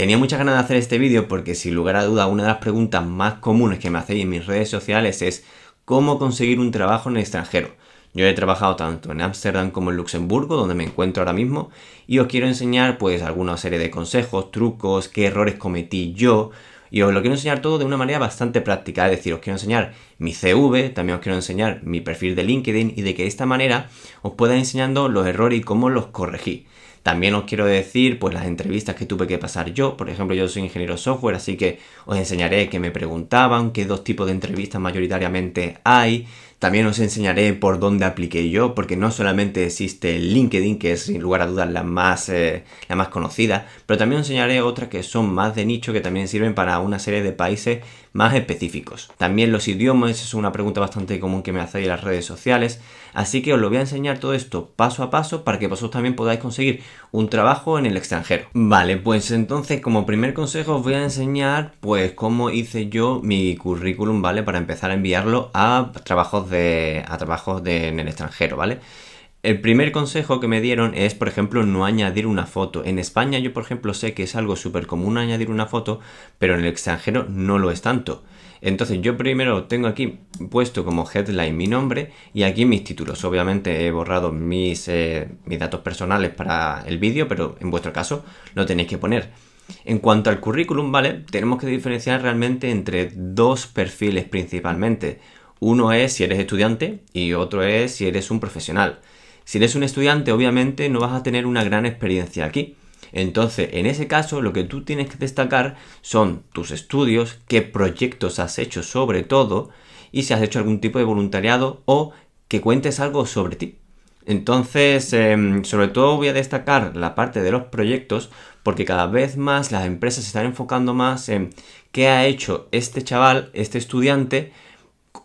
Tenía muchas ganas de hacer este vídeo porque sin lugar a duda una de las preguntas más comunes que me hacéis en mis redes sociales es ¿cómo conseguir un trabajo en el extranjero? Yo he trabajado tanto en Ámsterdam como en Luxemburgo, donde me encuentro ahora mismo, y os quiero enseñar pues alguna serie de consejos, trucos, qué errores cometí yo, y os lo quiero enseñar todo de una manera bastante práctica, es decir, os quiero enseñar mi CV, también os quiero enseñar mi perfil de LinkedIn y de que de esta manera os pueda ir enseñando los errores y cómo los corregí. También os quiero decir pues las entrevistas que tuve que pasar yo. Por ejemplo, yo soy ingeniero software, así que os enseñaré qué me preguntaban, qué dos tipos de entrevistas mayoritariamente hay. También os enseñaré por dónde apliqué yo, porque no solamente existe LinkedIn, que es sin lugar a dudas la más conocida, pero también os enseñaré otras que son más de nicho, que también sirven para una serie de países más específicos. También los idiomas, es una pregunta bastante común que me hacéis en las redes sociales, así que os lo voy a enseñar todo esto paso a paso para que vosotros también podáis conseguir un trabajo en el extranjero. Vale, pues entonces como primer consejo os voy a enseñar pues cómo hice yo mi currículum, ¿vale? Para empezar a enviarlo a trabajos en el extranjero, ¿vale? El primer consejo que me dieron es, por ejemplo, no añadir una foto. En España yo, por ejemplo, sé que es algo súper común añadir una foto, pero en el extranjero no lo es tanto. Entonces yo primero tengo aquí puesto como headline mi nombre y aquí mis títulos. Obviamente he borrado mis datos personales para el vídeo, pero en vuestro caso lo tenéis que poner. En cuanto al currículum, ¿vale? Tenemos que diferenciar realmente entre dos perfiles principalmente. Uno es si eres estudiante y otro es si eres un profesional. Si eres un estudiante, obviamente no vas a tener una gran experiencia aquí. Entonces, en ese caso, lo que tú tienes que destacar son tus estudios, qué proyectos has hecho sobre todo, y si has hecho algún tipo de voluntariado o que cuentes algo sobre ti. Entonces, sobre todo voy a destacar la parte de los proyectos porque cada vez más las empresas se están enfocando más en qué ha hecho este chaval, este estudiante,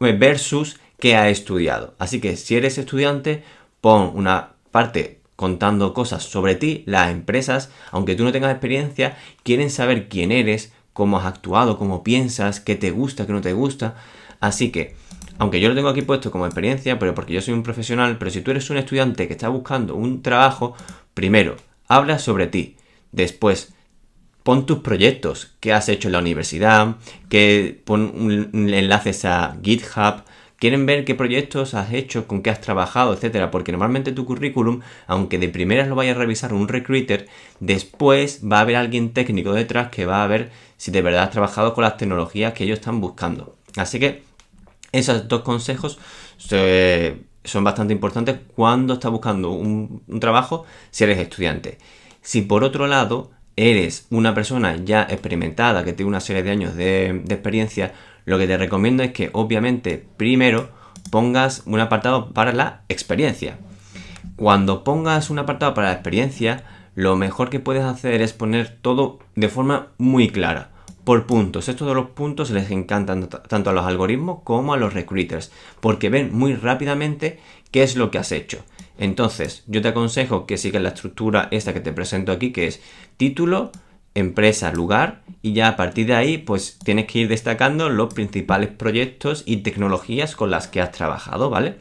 versus qué ha estudiado. Así que si eres estudiante, pon una parte contando cosas sobre ti. Las empresas, aunque tú no tengas experiencia, quieren saber quién eres, cómo has actuado, cómo piensas, qué te gusta, qué no te gusta. Así que, aunque yo lo tengo aquí puesto como experiencia, pero porque yo soy un profesional, pero si tú eres un estudiante que está buscando un trabajo, primero, habla sobre ti. Después, pon tus proyectos, qué has hecho en la universidad, pon enlaces a GitHub. Quieren ver qué proyectos has hecho, con qué has trabajado, etcétera, porque normalmente tu currículum, aunque de primeras lo vaya a revisar un recruiter, después va a haber alguien técnico detrás que va a ver si de verdad has trabajado con las tecnologías que ellos están buscando. Así que esos dos consejos son bastante importantes cuando estás buscando un trabajo si eres estudiante. Si por otro lado eres una persona ya experimentada, que tiene una serie de años de experiencia, lo que te recomiendo es que obviamente primero pongas un apartado para la experiencia. Cuando pongas un apartado para la experiencia, lo mejor que puedes hacer es poner todo de forma muy clara, por puntos. Estos de los puntos les encantan tanto a los algoritmos como a los recruiters, porque ven muy rápidamente qué es lo que has hecho. Entonces, yo te aconsejo que sigas la estructura esta que te presento aquí, que es título, empresa, lugar, y ya a partir de ahí pues tienes que ir destacando los principales proyectos y tecnologías con las que has trabajado, ¿vale?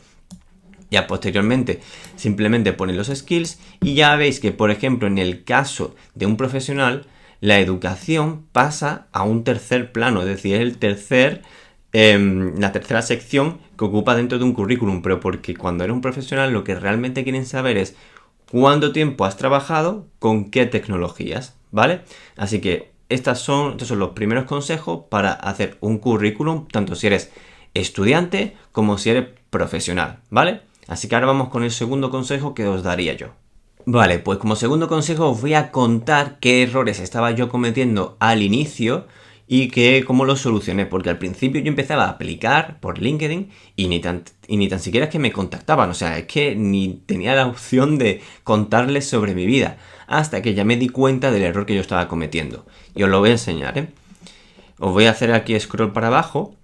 Ya posteriormente simplemente pones los skills y ya veis que, por ejemplo, en el caso de un profesional, la educación pasa a un tercer plano, es decir, es la tercera sección que ocupa dentro de un currículum, pero porque cuando eres un profesional lo que realmente quieren saber es cuánto tiempo has trabajado, con qué tecnologías, ¿vale? Así que estos son los primeros consejos para hacer un currículum, tanto si eres estudiante como si eres profesional, ¿vale? Así que ahora vamos con el segundo consejo que os daría yo. Vale, pues como segundo consejo os voy a contar qué errores estaba yo cometiendo al inicio y cómo los solucioné, porque al principio yo empezaba a aplicar por LinkedIn y ni tan siquiera es que me contactaban, o sea, es que ni tenía la opción de contarles sobre mi vida, hasta que ya me di cuenta del error que yo estaba cometiendo. Y os lo voy a enseñar, ¿eh? Os voy a hacer aquí scroll para abajo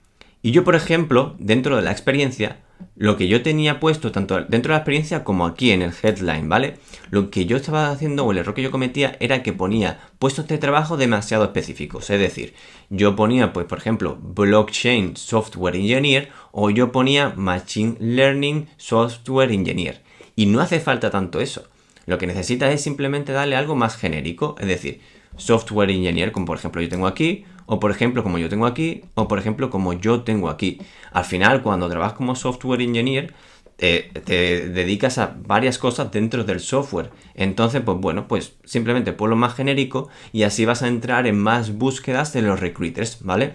y yo, por ejemplo, dentro de la experiencia, lo que yo tenía puesto tanto dentro de la experiencia como aquí en el headline, ¿vale? Lo que yo estaba haciendo o el error que yo cometía era que ponía puestos de trabajo demasiado específicos. Es decir, yo ponía, pues por ejemplo, Blockchain Software Engineer o yo ponía Machine Learning Software Engineer. Y no hace falta tanto eso. Lo que necesitas es simplemente darle algo más genérico. Es decir, software engineer, como por ejemplo yo tengo aquí, o por ejemplo como yo tengo aquí, o por ejemplo como yo tengo aquí. Al final, cuando trabajas como software engineer, te dedicas a varias cosas dentro del software. Entonces, pues bueno, pues simplemente ponlo más genérico y así vas a entrar en más búsquedas de los recruiters, ¿vale?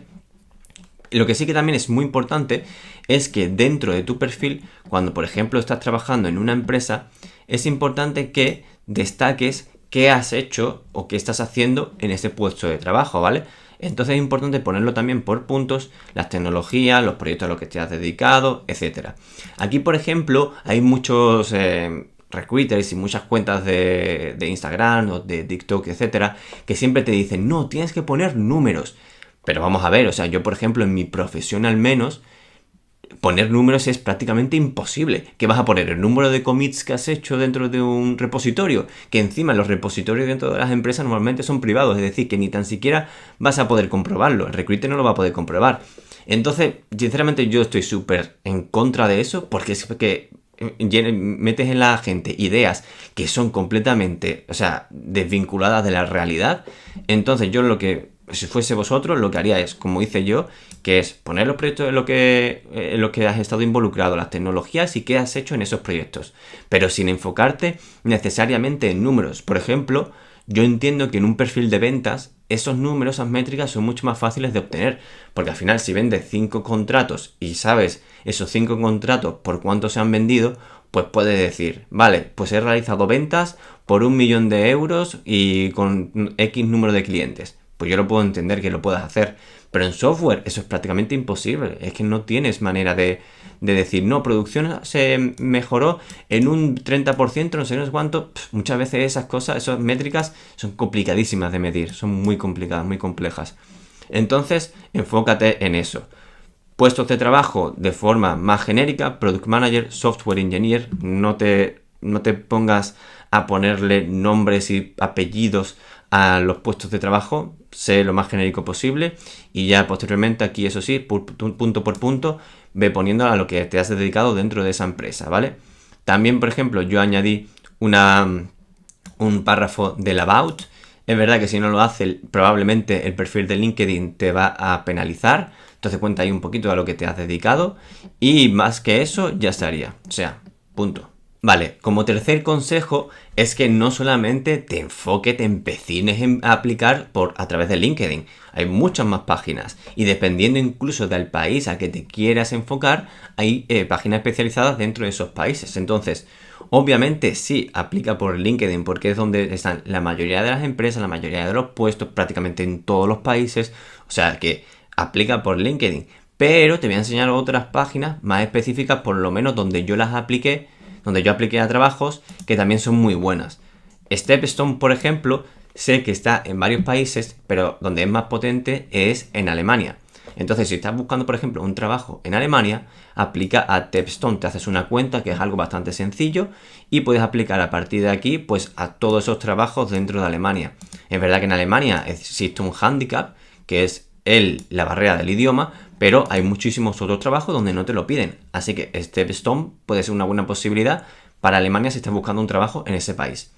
Lo que sí que también es muy importante es que dentro de tu perfil, cuando por ejemplo estás trabajando en una empresa, es importante que destaques qué has hecho o qué estás haciendo en ese puesto de trabajo, ¿vale? Entonces es importante ponerlo también por puntos, las tecnologías, los proyectos a los que te has dedicado, etc. Aquí, por ejemplo, hay muchos recruiters y muchas cuentas de Instagram o de TikTok, etcétera, que siempre te dicen, no, tienes que poner números. Pero vamos a ver, o sea, yo por ejemplo en mi profesión al menos, poner números es prácticamente imposible. ¿Qué vas a poner? ¿El número de commits que has hecho dentro de un repositorio? Que encima los repositorios dentro de las empresas normalmente son privados, es decir, que ni tan siquiera vas a poder comprobarlo. El recruiter no lo va a poder comprobar. Entonces, sinceramente yo estoy súper en contra de eso, porque es que metes en la gente ideas que son completamente, o sea, desvinculadas de la realidad. Entonces yo si fuese vosotros, lo que haría es, como hice yo, que es poner los proyectos en lo que has estado involucrado, las tecnologías y qué has hecho en esos proyectos, pero sin enfocarte necesariamente en números. Por ejemplo, yo entiendo que en un perfil de ventas esos números, esas métricas son mucho más fáciles de obtener, porque al final si vendes 5 contratos y sabes esos 5 contratos por cuánto se han vendido, pues puedes decir, vale, pues he realizado ventas por 1.000.000 de euros y con X número de clientes. Pues yo lo puedo entender que lo puedas hacer, pero en software eso es prácticamente imposible. Es que no tienes manera de decir, no, producción se mejoró en un 30%, no sé cuánto. Muchas veces esas cosas, esas métricas son complicadísimas de medir, son muy complicadas, muy complejas. Entonces, enfócate en eso. Puestos de trabajo de forma más genérica, Product Manager, Software Engineer, no te pongas a ponerle nombres y apellidos a los puestos de trabajo, sé lo más genérico posible y ya posteriormente aquí, eso sí, punto por punto, ve poniendo a lo que te has dedicado dentro de esa empresa, ¿vale? También, por ejemplo, yo añadí un párrafo del about. Es verdad que si no lo hace, probablemente el perfil de LinkedIn te va a penalizar. Entonces cuenta ahí un poquito a lo que te has dedicado y más que eso ya estaría. O sea, punto. Vale, como tercer consejo es que no solamente te empecines en aplicar a través de LinkedIn. Hay muchas más páginas y dependiendo incluso del país a que te quieras enfocar, hay páginas especializadas dentro de esos países. Entonces, obviamente sí, aplica por LinkedIn porque es donde están la mayoría de las empresas, la mayoría de los puestos, prácticamente en todos los países. O sea que aplica por LinkedIn. Pero te voy a enseñar otras páginas más específicas, por lo menos donde yo apliqué a trabajos que también son muy buenas. Stepstone, por ejemplo, sé que está en varios países, pero donde es más potente es en Alemania. Entonces, si estás buscando, por ejemplo, un trabajo en Alemania, aplica a Stepstone, te haces una cuenta, que es algo bastante sencillo, y puedes aplicar a partir de aquí, pues, a todos esos trabajos dentro de Alemania. Es verdad que en Alemania existe un hándicap, que es la barrera del idioma, pero hay muchísimos otros trabajos donde no te lo piden. Así que Stepstone puede ser una buena posibilidad para Alemania si estás buscando un trabajo en ese país.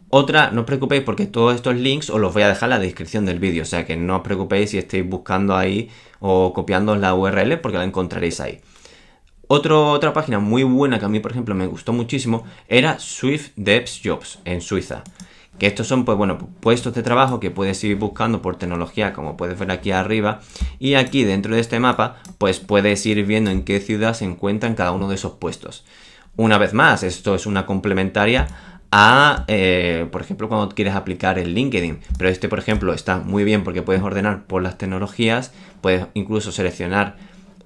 Otra, no os preocupéis porque todos estos links os los voy a dejar en la descripción del vídeo, o sea que no os preocupéis si estáis buscando ahí o copiando la URL porque la encontraréis ahí. Otra página muy buena que a mí, por ejemplo, me gustó muchísimo era Swift Devs Jobs en Suiza. Que estos son, pues bueno, puestos de trabajo que puedes ir buscando por tecnología, como puedes ver aquí arriba. Y aquí dentro de este mapa, pues puedes ir viendo en qué ciudad se encuentran cada uno de esos puestos. Una vez más, esto es una complementaria a, por ejemplo, cuando quieres aplicar en LinkedIn. Pero este, por ejemplo, está muy bien porque puedes ordenar por las tecnologías, puedes incluso seleccionar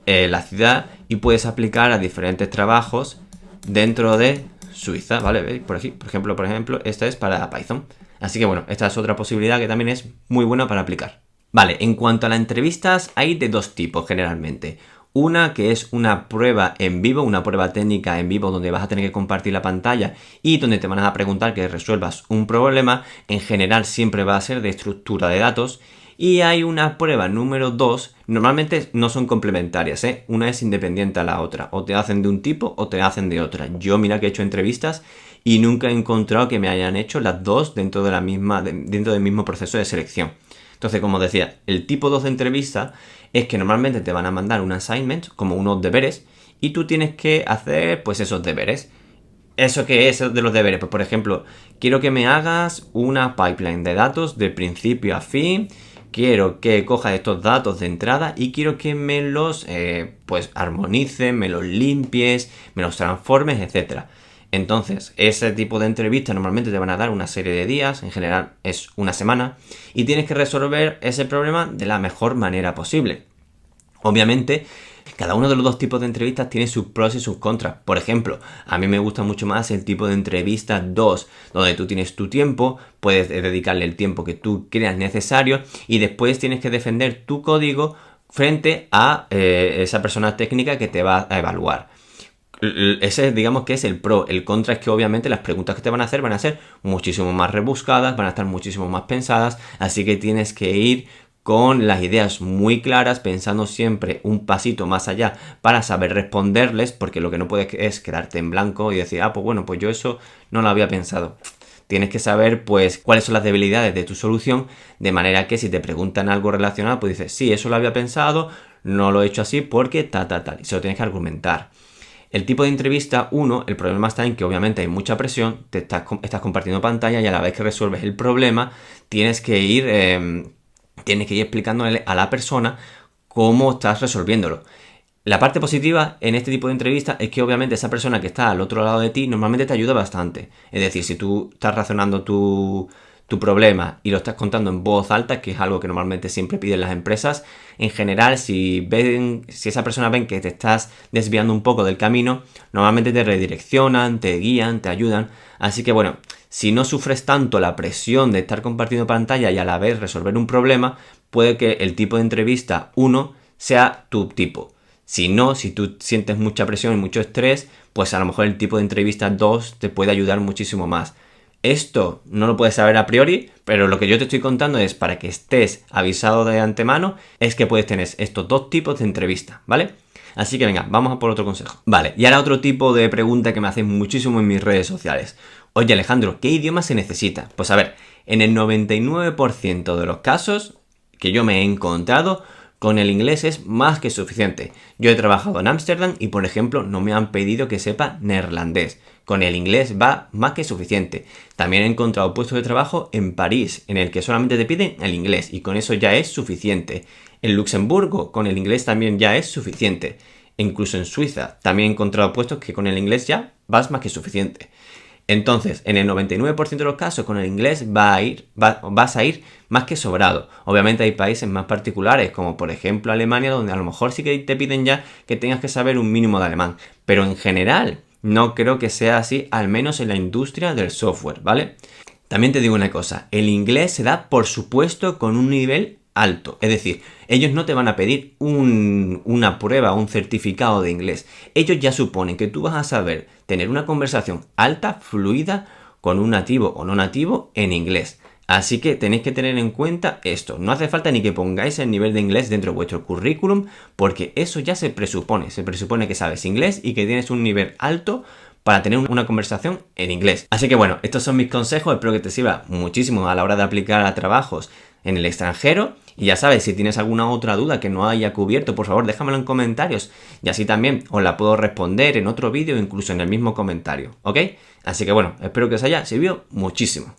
la ciudad y puedes aplicar a diferentes trabajos dentro de Suiza, ¿vale? ¿Veis? Por aquí, por ejemplo, esta es para Python. Así que bueno, esta es otra posibilidad que también es muy buena para aplicar. Vale, en cuanto a las entrevistas, hay de dos tipos generalmente. Una que es una prueba en vivo, una prueba técnica en vivo donde vas a tener que compartir la pantalla y donde te van a preguntar que resuelvas un problema. En general siempre va a ser de estructura de datos. Y hay una prueba número 2, normalmente no son complementarias, una es independiente a la otra, o te hacen de un tipo o te hacen de otra. Yo mira que he hecho entrevistas y nunca he encontrado que me hayan hecho las dos dentro dentro del mismo proceso de selección. Entonces, como decía, el tipo 2 de entrevista es que normalmente te van a mandar un assignment, como unos deberes, y tú tienes que hacer pues esos deberes. ¿Eso qué es de los deberes? Pues por ejemplo, quiero que me hagas una pipeline de datos de principio a fin, quiero que cojas estos datos de entrada y quiero que me los pues armonices, me los limpies, me los transformes, etc. Entonces, ese tipo de entrevistas normalmente te van a dar una serie de días, en general es una semana, y tienes que resolver ese problema de la mejor manera posible. Obviamente, cada uno de los dos tipos de entrevistas tiene sus pros y sus contras. Por ejemplo, a mí me gusta mucho más el tipo de entrevista 2, donde tú tienes tu tiempo, puedes dedicarle el tiempo que tú creas necesario y después tienes que defender tu código frente a esa persona técnica que te va a evaluar. Ese digamos que es el pro. El contra es que obviamente las preguntas que te van a hacer van a ser muchísimo más rebuscadas, van a estar muchísimo más pensadas, así que tienes que ir con las ideas muy claras, pensando siempre un pasito más allá para saber responderles, porque lo que no puedes es quedarte en blanco y decir, pues bueno, pues yo eso no lo había pensado. Tienes que saber pues cuáles son las debilidades de tu solución, de manera que si te preguntan algo relacionado, pues dices, sí, eso lo había pensado, no lo he hecho así porque tal, y se lo tienes que argumentar. El tipo de entrevista 1, el problema está en que obviamente hay mucha presión, estás compartiendo pantalla y a la vez que resuelves el problema tienes que ir explicándole a la persona cómo estás resolviéndolo. La parte positiva en este tipo de entrevistas es que obviamente esa persona que está al otro lado de ti normalmente te ayuda bastante. Es decir, si tú estás razonando tu problema y lo estás contando en voz alta, que es algo que normalmente siempre piden las empresas, en general, si esa persona ven que te estás desviando un poco del camino, normalmente te redireccionan, te guían, te ayudan. Así que bueno, si no sufres tanto la presión de estar compartiendo pantalla y a la vez resolver un problema, puede que el tipo de entrevista 1 sea tu tipo. Si no, si tú sientes mucha presión y mucho estrés, pues a lo mejor el tipo de entrevista 2 te puede ayudar muchísimo más. Esto no lo puedes saber a priori, pero lo que yo te estoy contando es para que estés avisado de antemano, es que puedes tener estos dos tipos de entrevista, ¿vale? Así que venga, vamos a por otro consejo. Vale, y ahora otro tipo de pregunta que me hacen muchísimo en mis redes sociales. Oye Alejandro, ¿qué idioma se necesita? Pues a ver, en el 99% de los casos que yo me he encontrado, con el inglés es más que suficiente. Yo he trabajado en Ámsterdam y, por ejemplo, no me han pedido que sepa neerlandés. Con el inglés va más que suficiente. También he encontrado puestos de trabajo en París, en el que solamente te piden el inglés y con eso ya es suficiente. En Luxemburgo, con el inglés también ya es suficiente. Incluso en Suiza, también he encontrado puestos que con el inglés ya vas más que suficiente. Entonces, en el 99% de los casos, con el inglés vas a ir más que sobrado. Obviamente hay países más particulares, como por ejemplo Alemania, donde a lo mejor sí que te piden ya que tengas que saber un mínimo de alemán. Pero en general, no creo que sea así, al menos en la industria del software, ¿vale? También te digo una cosa, el inglés se da, por supuesto, con un nivel alto. Es decir, ellos no te van a pedir una prueba o un certificado de inglés. Ellos ya suponen que tú vas a saber tener una conversación alta, fluida, con un nativo o no nativo en inglés. Así que tenéis que tener en cuenta esto. No hace falta ni que pongáis el nivel de inglés dentro de vuestro currículum, porque eso ya se presupone. Se presupone que sabes inglés y que tienes un nivel alto para tener una conversación en inglés. Así que bueno, estos son mis consejos. Espero que te sirva muchísimo a la hora de aplicar a trabajos en el extranjero. Y ya sabes, si tienes alguna otra duda que no haya cubierto, por favor déjamelo en comentarios y así también os la puedo responder en otro vídeo o incluso en el mismo comentario, ¿ok? Así que bueno, espero que os haya servido muchísimo.